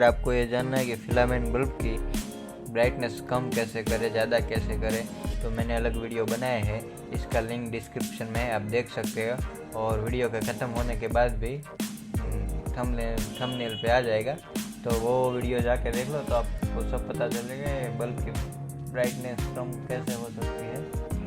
आपको ये जानना है कि फिलामेंट बल्ब की ब्राइटनेस कम कैसे करें, ज़्यादा कैसे करें, तो मैंने अलग वीडियो बनाए हैं। इसका लिंक डिस्क्रिप्शन में आप देख सकते हो और वीडियो के ख़त्म होने के बाद भी थंबनेल पे आ जाएगा, तो वो वीडियो जाके देख लो तो आपको सब पता चलेगा बल्ब की ब्राइटनेस कम कैसे हो सकती है।